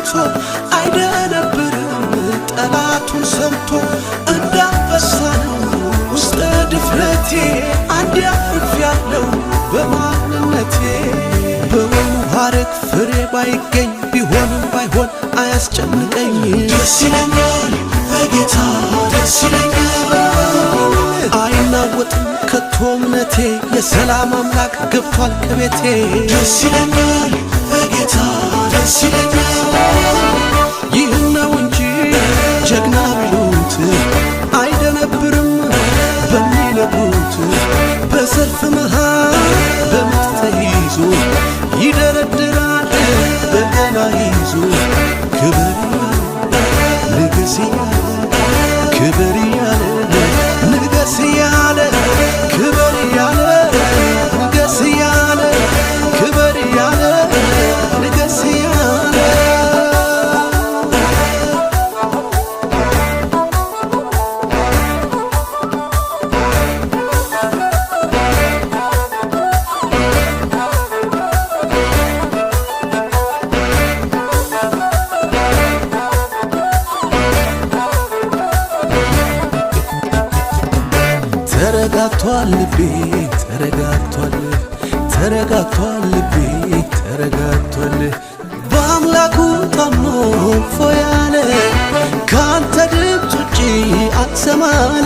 ገብቶ አይደነብርም ጠላቱን ሰምቶ እንዳንበሳ ነው ውስጥ ድፍረቴ አንድ ያርፌያለሁ በማንነቴ በወይኑ ሐረግ ፍሬ ባይገኝ ቢሆንም ባይሆን አያስጨንቀኝ ደስ ይለኛል በጌታ ደስ ይለኛል አይናወጥም ከቶ እምነቴ የሰላም አምላክ ገብቷል ከቤቴ ደስ ይለኛል በጌታ ደስ ይለኛል ይህን ነው እንጂ ጀግና ቢሉት አይደነብርም በሚነግሩት በሰልፍ መሃል በምት ተይዞ ይደረድራል በገና ይዞ ክብር ንገስ እያለ ክብር እያለ ንገስ እያለ ክብር እያለ ንገስ እያለ ክብር እያለ ንገስ እያለ ተረጋግቷል ልቤ ተረጋግቷል ተረጋግቷል ልቤ ተረጋግቷል በአምላኩ ታምኖ ፎያለ ካንተ ድምፅ ውጪ አትሰማለ